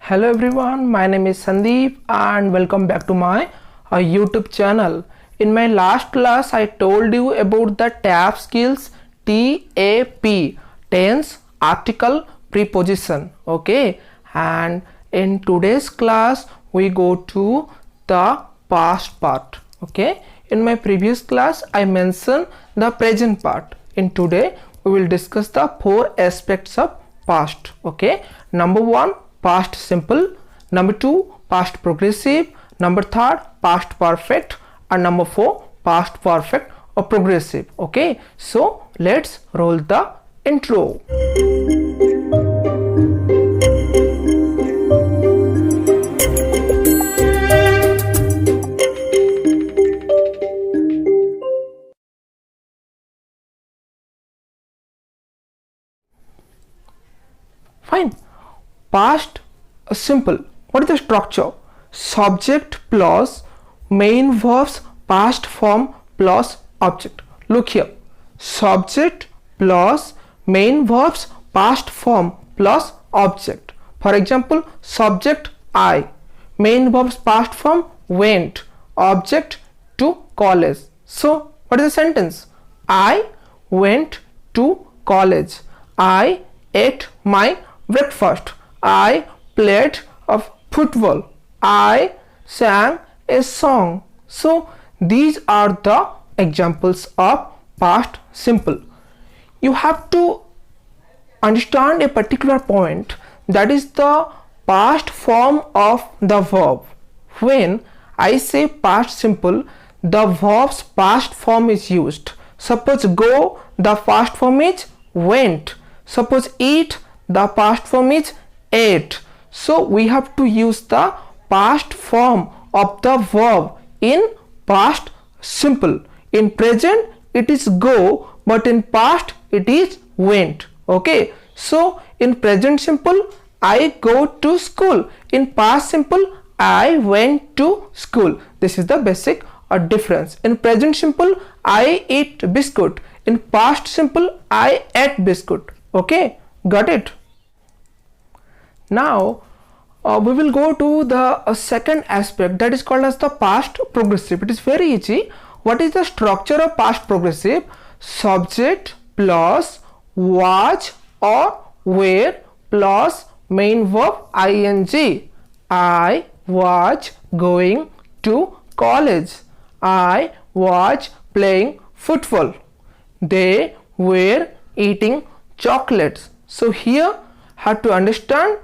Hello everyone, my name is Sandeep and welcome back to my YouTube channel. In my last class, I told you about the TAP skills TAP, tense, article, preposition. Okay, and in today's class, we go to the past part. Okay, in my previous class, I mentioned the present part. In today, we will discuss the four aspects of past. Okay, number one, past simple, number two, past progressive, number third, past perfect, and number four, past perfect or progressive. Okay, so let's roll the intro. Fine. Past simple. What is the structure? Subject plus main verbs past form plus object. Look here. Subject plus main verbs past form plus object. For example, subject I, main verbs past form went, object to college. So what is the sentence? I went to college. I ate my breakfast. I played of football. I sang a song. So these are the examples of past simple. You have to understand a particular point, that is the past form of the verb. When I say past simple, the verb's past form is used. Suppose go, the past form is went. Suppose eat, the past form is ate. So we have to use the past form of the verb in past simple. In present it is go, but in past it is went. Okay, so in present simple I go to school. In past simple I went to school. This is the basic difference. In present simple I eat biscuit. In past simple I ate biscuit. Okay, got it? Now we will go to the second aspect, that is called as the past progressive. It is very easy. What is the structure of past progressive? Subject plus was or were plus main verb ing. I was going to college. I was playing football. They were eating chocolates. So here have to understand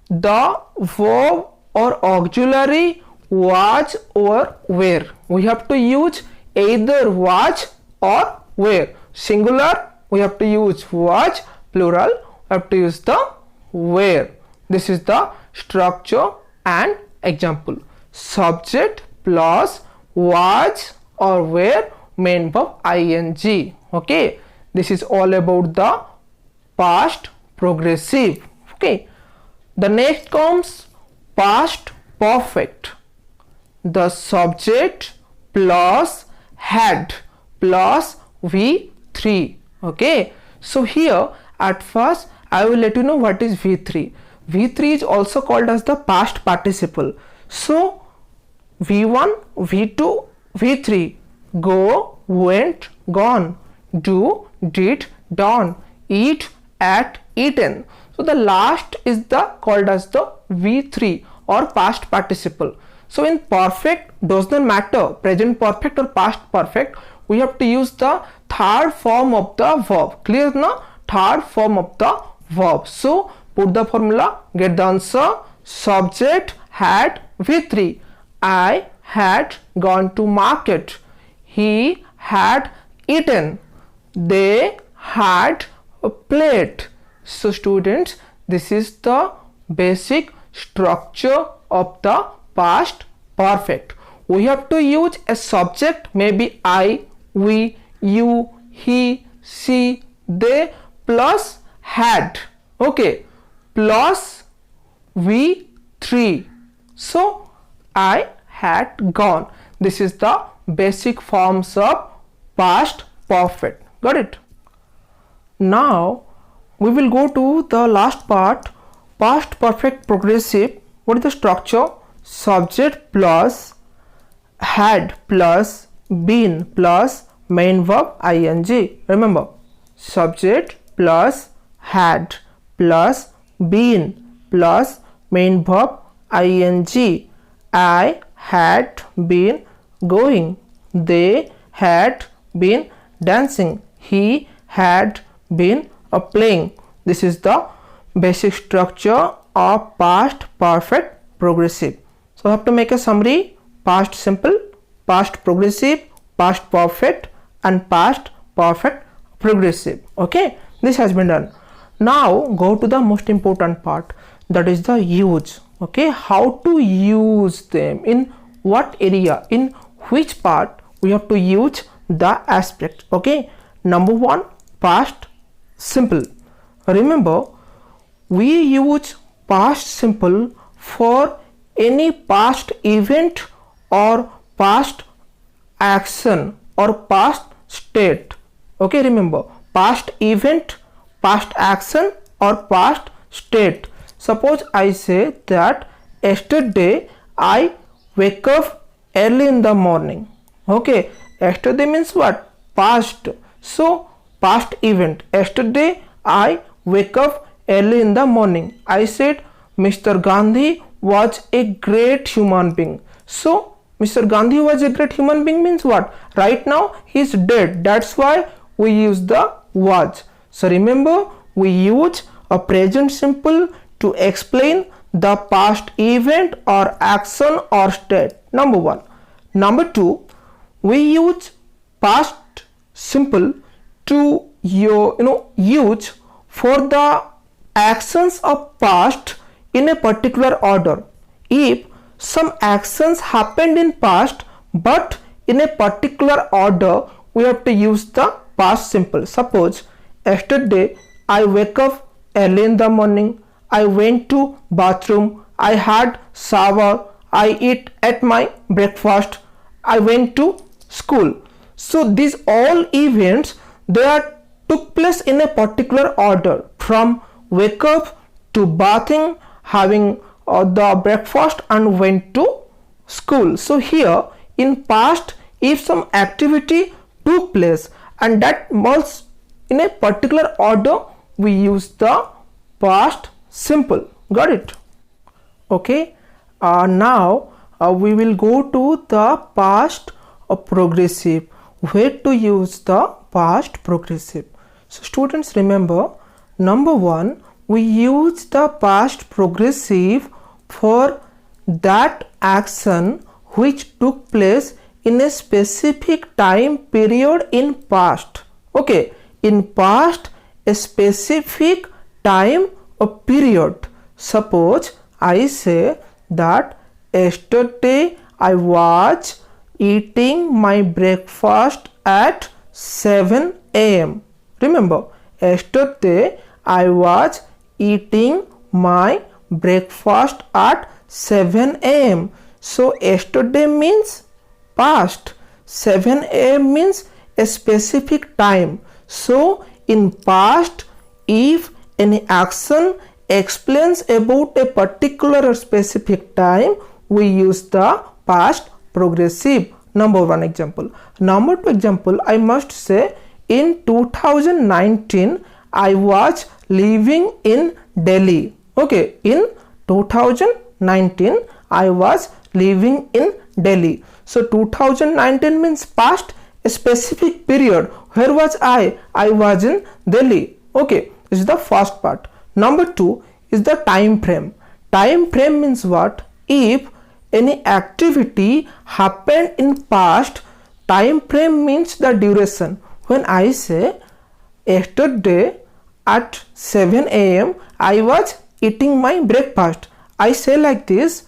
the verb or auxiliary was or were. We have to use either was or were. Singular we have to use was, plural we have to use the were. This is the structure and example. Subject plus was or were, main verb ing. Okay, this is all about the past progressive. Okay, the next comes past perfect. The subject plus had plus V3. Okay, so here at first I will let you know what is V3. V3 is also called as the past participle. So V1, V2, V3, go, went, gone, do, did, done, eat, ate, eaten. So the last is the called as the V3 or past participle. So in perfect does not matter present perfect or past perfect, we have to use the third form of the verb. Clear now? Third form of the verb. So put the formula, get the answer. Subject had V3. I had gone to market. He had eaten. They had played. So students, this is the basic structure of the past perfect. We have to use a subject, maybe I, we, you, he, she, they, plus had. Okay, plus V3. So I had gone. This is the basic forms of past perfect. Got it? Now we will go to the last part, past perfect progressive. what is the structure? Subject plus had plus been plus main verb ing. Remember, subject plus had plus been plus main verb ing. I had been going. They had been dancing. He had been playing. This is the basic structure of past perfect progressive. So I have to make a summary: past simple, past progressive, past perfect, and past perfect progressive. Okay, this has been done. Now go to the most important part, that is the use. Okay, how to use them, in what area, in which part we have to use the aspect. Okay, number one, past simple. Remember, we use past simple for any past event or past action or past state. Okay, remember, past event, past action or past state. Suppose I say that yesterday I wake up early in the morning. Okay, yesterday means what? Past. So past event, yesterday I wake up early in the morning. I said Mr. Gandhi was a great human being. So Mr. Gandhi was a great human being means what? Right now he is dead. That's why we use the was. So remember, we use a present simple to explain the past event or action or state. Number one. Number two, we use past simple to use for the actions of past in a particular order. If some actions happened in past but in a particular order, we have to use the past simple. Suppose yesterday I wake up early in the morning, I went to bathroom, I had shower, I ate my breakfast, I went to school. So these all events, they are took place in a particular order, from wake up to bathing, having the breakfast and went to school. So here in past, if some activity took place and that was in a particular order, we use the past simple. Got it? Okay, now we will go to the past progressive, where to use the past progressive. So students, remember, number one, we use the past progressive for that action which took place in a specific time period in past. Okay, in past, a specific time or period. Suppose I say that yesterday I was eating my breakfast at 7 a.m. Remember, yesterday I was eating my breakfast at 7 a.m. So yesterday means past, 7 a.m. means a specific time. So in past, if any action explains about a particular or specific time, we use the past progressive. Number one example. Number two example, I must say in 2019 I was living in Delhi. Okay, in 2019 I was living in Delhi. So 2019 means past, a specific period. Where was I? I was in Delhi. Okay, this is the first part. Number two is the time frame. Time frame means what? If any activity happened in past, time frame means the duration. When I say yesterday at 7 a.m. I was eating my breakfast, I say like this: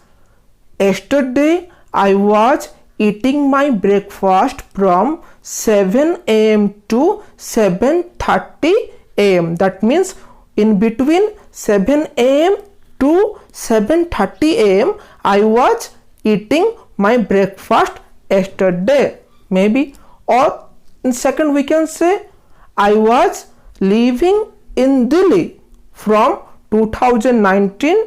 yesterday I was eating my breakfast from 7 a.m. to 7:30 a.m. That means in between 7 a.m. to 7:30 a.m. I was eating my breakfast yesterday. Maybe, or in second we can say I was living in Delhi from 2019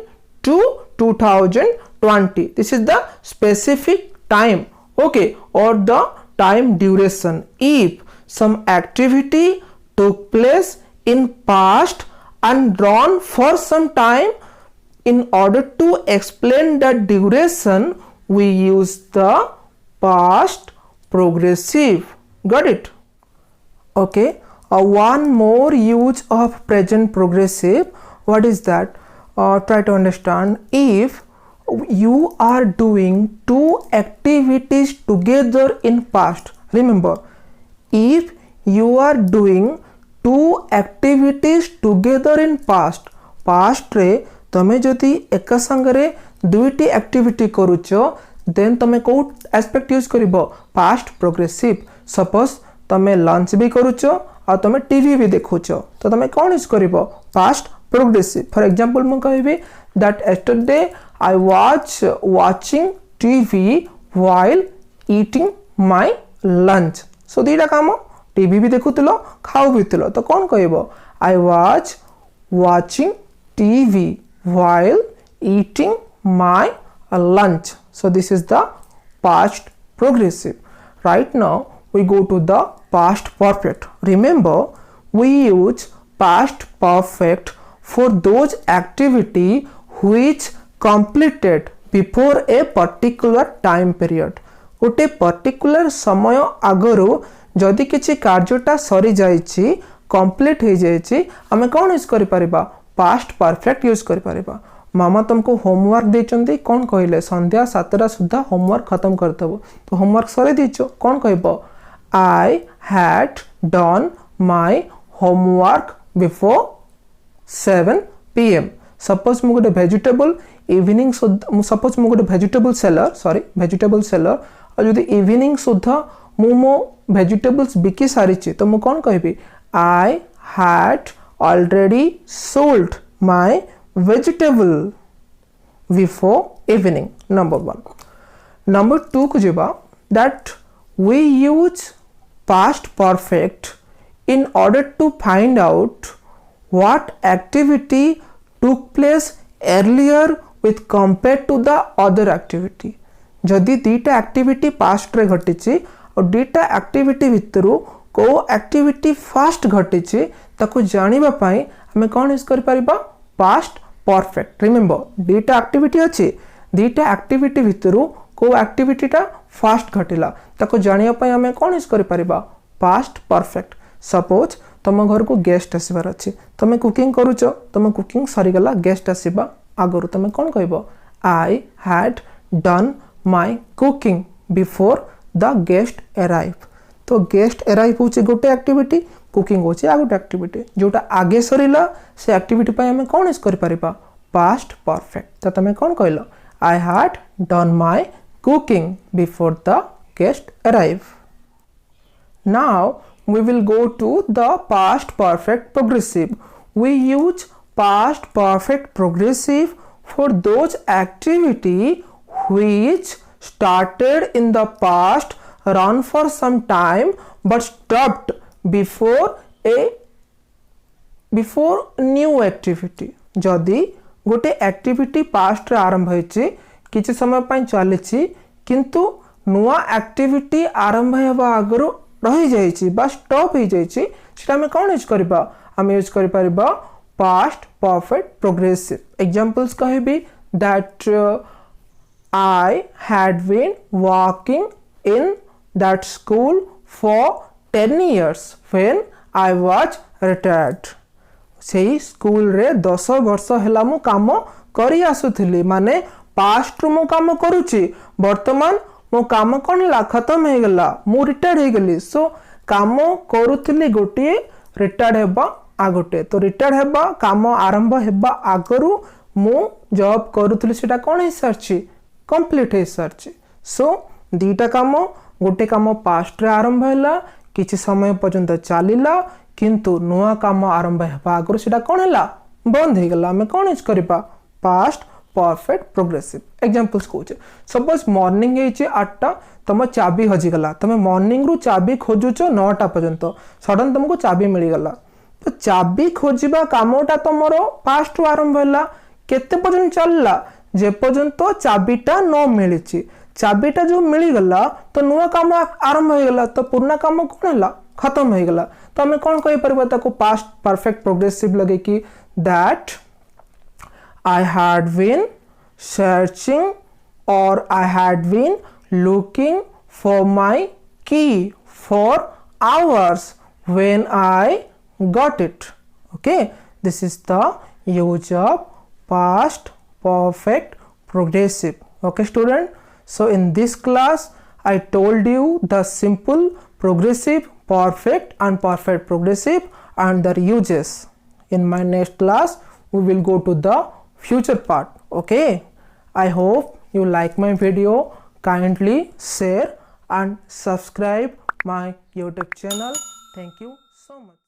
to 2020. This is the specific time, okay, or the time duration. If some activity took place in past and run for some time, in order to explain the duration, we use the past progressive. Got it? Okay. One more use of present progressive. What is that? Try to understand. If you are doing two activities together in past, remember, if you are doing two activities together in past रे तमे जदि एक संगरे दुईटी activity करूच, then तमे को aspect use करिवो? Past progressive. Suppose तमे lunch भी करूच आ तमे टीवी भी देखुच, तो तमे कौन यूज करिवो? Past progressive. फॉर एग्जांपल मु कहबी that yesterday I was watching TV while eating my lunch. So दीटा काम, टीवी भी देखुतलो, खाऊ भी तुलो, तो कौन कहबो? आई was watching TV while eating my lunch. So this is the past progressive. Right now we go to the past perfect. Remember, we use past perfect for those activity which completed before a particular time period. गोटे particular समय आगरो जदि किछि कार्यटा सरी जाइछि, complete हो जाइछि, आमे कोन use करि परिबा? पास्ट परफेक्ट यूज करि परिबा. मामा तुमको होमवर्क देचंदी, कौन कहले? संध्या 7टा सुद्धा होमवर्क खत्म कर देबो. तो होमवर्क सरे दिचो, कौन कहबो? I had done my homework before 7 PM. Suppose मु गोटे वेजिटेबल इवनिंग सुद्धा, सपोज मु गोटे वेजिटेबल सेलर, और जदि इवनिंग सुद्धा मु वेजिटेबल्स बिकी सारिछि, तो मु कौन कहबी? I had already sold my vegetable before evening. Number 1. Number 2 को जेबा, that we use past perfect in order to find out what activity took place earlier with compared to the other activity. जदि दीटा activity past रे घटिछि और दीटा activity भितरु को activity fast घटिछि, ताको जानिबा पई हमें कौन यूज कर परिबा? Past perfect. रिमेंबर, दीटा एक्टिविटी अछि, दीटा एक्टिविटी भितरु को एक्टिविटीटा फास्ट घटिला, ताको जानिबा पई हमें कौन यूज कर परिबा? Past perfect. सपोज तुम घर को गेस्ट आसीबार अछि, तुम कुकिंग करूच, तुम कुकिंग सरी गला, गेस्ट आसीबा आगरु तुम कौन कहबो? I had done my cooking before the guest arrive. तो गेस्ट अराइव होची गोटे एक्टिविटी, कुकिंग होची आ गोटे एक्टिविटी. जोटा आगे सरीला से एक्टिविटी पय हमें कौन यूज करि परिबा? Past perfect. तो तमे कौन कहलो? I had done my cooking before the guest arrive. Now we will go to the past perfect progressive. We use past perfect progressive for those activity which started in the past, run for some time but stopped before new activity. जदि गोटे activity past रे आरंभ होइछि, किछि समय पय चलिछि, किंतु नुआ activity आरंभ हेबा आगरो रही जाइछि बा स्टॉप हो जाइछि, सेटा हम कोन यूज करबा? हम यूज कर परबा पास्ट परफेक्ट प्रोग्रेसिव. एग्जांपल्स कहबी that I had been working in that school for 10 years when I was retired. सेही स्कूल रे 10 वर्ष हेला मु काम करी आसुथिली, माने पास्ट रू मु काम करूची, वर्तमान मो काम कोन ला खत्म हे गेला, मु रिटायर्ड हे गेली. सो काम करूथिली गोटे, रिटायर्ड हेबा आ गोटे. तो रिटायर्ड हेबा काम आरंभ हेबा आगरू मु जॉब करूथिली, सेटा कोन हे सरची? कंप्लीट हे सरची. सो दीटा काम, गोटे काम पास्ट रे आरंभ हैला, किछि समय पर्यंत चलिला, किंतु नुआ काम आरंभ हेबा आगरू सेटा कोन हैला? बंद हे गेला. हमें कोन यूज करबा? Past perfect progressive. एग्जांपल्स कहूचे, सपोज मॉर्निंग हेछि 8टा, तुम चाबी हजि गला, तुम मॉर्निंग रू चाबी खोजुच 9टा पर्यंत, सडन तुमको चाबी मिली गला. तो चाबी खोजिबा कामटा तुमरो पास्ट रू आरंभ हैला, केते पर्यंत चलला? जे पर्यंत चाबीटा न मिली चाबीटा जो मिलगला तो नुआ काम आरंभ हो गला तो पुराना काम कौन है खत्म हो गला तो आम कौन कही पार पास्ट परफेक्ट प्रोग्रेसिव लगे कि that I had been searching और I had been looking for my key for hours when I got it. Okay, this is the use of past perfect progressive. Okay student, so in this class I told you the simple progressive, perfect and perfect progressive and their uses. In my next class we will go to the future part. Okay, I hope you like my video. Kindly share and subscribe my YouTube channel. Thank you so much.